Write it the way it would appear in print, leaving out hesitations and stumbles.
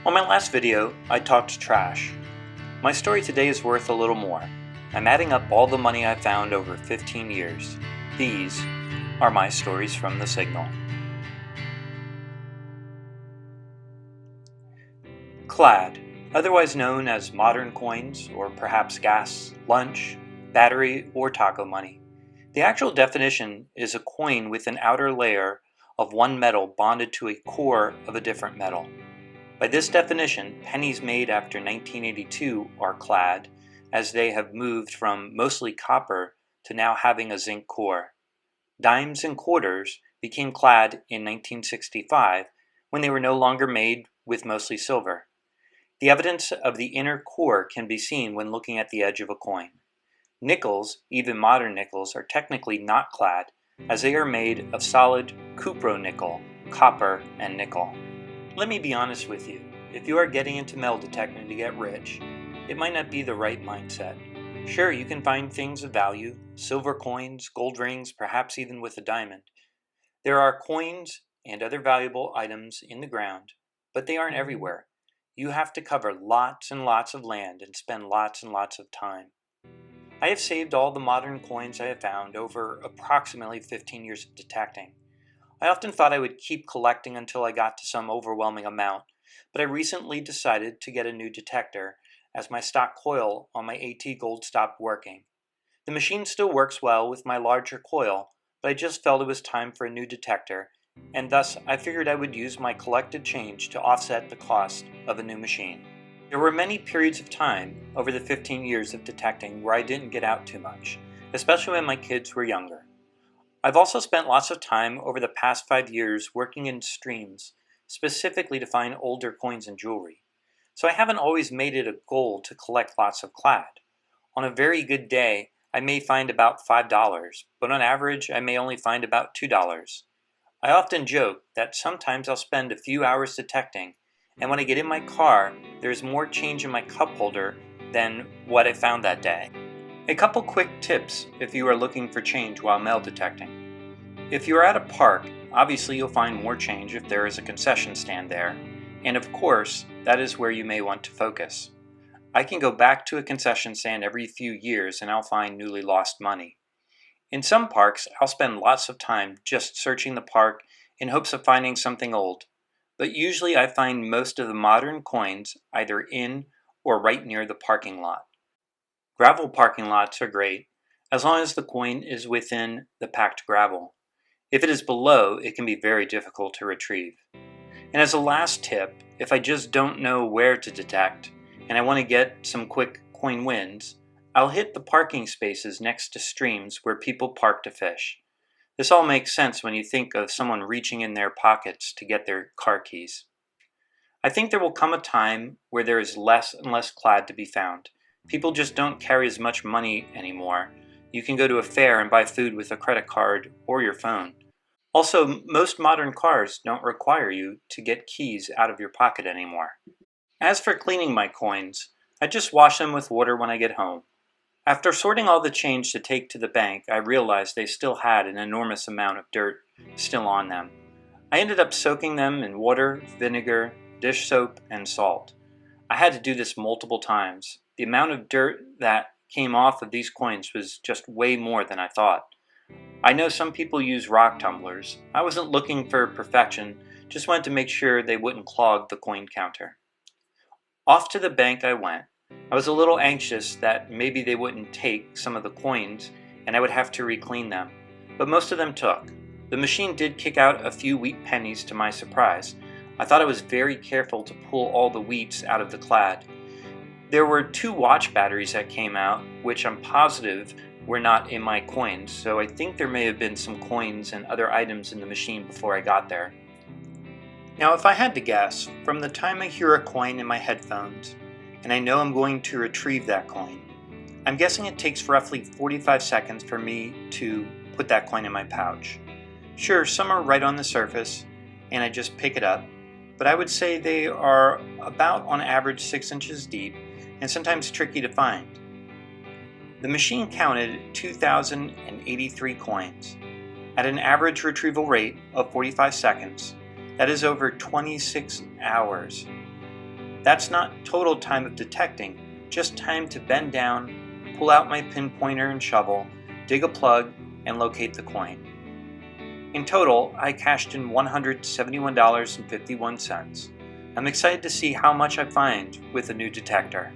On my last video, I talked trash. My story today is worth a little more. I'm adding up all the money I found over 15 years. These are my stories from the Signal. Clad, otherwise known as modern coins or perhaps gas, lunch, battery, or taco money. The actual definition is a coin with an outer layer of one metal bonded to a core of a different metal. By this definition, pennies made after 1982 are clad, as they have moved from mostly copper to now having a zinc core. Dimes and quarters became clad in 1965 when they were no longer made with mostly silver. The evidence of the inner core can be seen when looking at the edge of a coin. Nickels, even modern nickels, are technically not clad, as they are made of solid cupronickel, copper, and nickel. Let me be honest with you, if you are getting into metal detecting to get rich, it might not be the right mindset. Sure, you can find things of value, silver coins, gold rings, perhaps even with a diamond. There are coins and other valuable items in the ground, but they aren't everywhere. You have to cover lots and lots of land and spend lots and lots of time. I have saved all the modern coins I have found over approximately 15 years of detecting. I often thought I would keep collecting until I got to some overwhelming amount, but I recently decided to get a new detector as my stock coil on my AT Gold stopped working. The machine still works well with my larger coil, but I just felt it was time for a new detector, and thus I figured I would use my collected change to offset the cost of a new machine. There were many periods of time over the 15 years of detecting where I didn't get out too much, especially when my kids were younger. I've also spent lots of time over the past 5 years working in streams, specifically to find older coins and jewelry. So I haven't always made it a goal to collect lots of clad. On a very good day, I may find about $5, but on average, I may only find about $2. I often joke that sometimes I'll spend a few hours detecting, and when I get in my car, there's more change in my cup holder than what I found that day. A couple quick tips if you are looking for change while metal detecting. If you are at a park, obviously you'll find more change if there is a concession stand there, and of course, that is where you may want to focus. I can go back to a concession stand every few years and I'll find newly lost money. In some parks, I'll spend lots of time just searching the park in hopes of finding something old, but usually I find most of the modern coins either in or right near the parking lot. Gravel parking lots are great, as long as the coin is within the packed gravel. If it is below, it can be very difficult to retrieve. And as a last tip, if I just don't know where to detect, and I want to get some quick coin wins, I'll hit the parking spaces next to streams where people park to fish. This all makes sense when you think of someone reaching in their pockets to get their car keys. I think there will come a time where there is less and less clad to be found. People just don't carry as much money anymore. You can go to a fair and buy food with a credit card or your phone. Also, most modern cars don't require you to get keys out of your pocket anymore. As for cleaning my coins, I just wash them with water when I get home. After sorting all the change to take to the bank, I realized they still had an enormous amount of dirt still on them. I ended up soaking them in water, vinegar, dish soap, and salt. I had to do this multiple times. The amount of dirt that came off of these coins was just way more than I thought. I know some people use rock tumblers. I wasn't looking for perfection, just wanted to make sure they wouldn't clog the coin counter. Off to the bank I went. I was a little anxious that maybe they wouldn't take some of the coins and I would have to re-clean them, but most of them took. The machine did kick out a few wheat pennies to my surprise. I thought I was very careful to pull all the wheats out of the clad. There were 2 watch batteries that came out, which I'm positive were not in my coins, so I think there may have been some coins and other items in the machine before I got there. Now, if I had to guess, from the time I hear a coin in my headphones, and I know I'm going to retrieve that coin, I'm guessing it takes roughly 45 seconds for me to put that coin in my pouch. Sure, some are right on the surface, and I just pick it up, but I would say they are about on average 6 inches deep, and sometimes tricky to find. The machine counted 2,083 coins. At an average retrieval rate of 45 seconds, that is over 26 hours. That's not total time of detecting, just time to bend down, pull out my pinpointer and shovel, dig a plug, and locate the coin. In total, I cashed in $171.51. I'm excited to see how much I find with the new detector.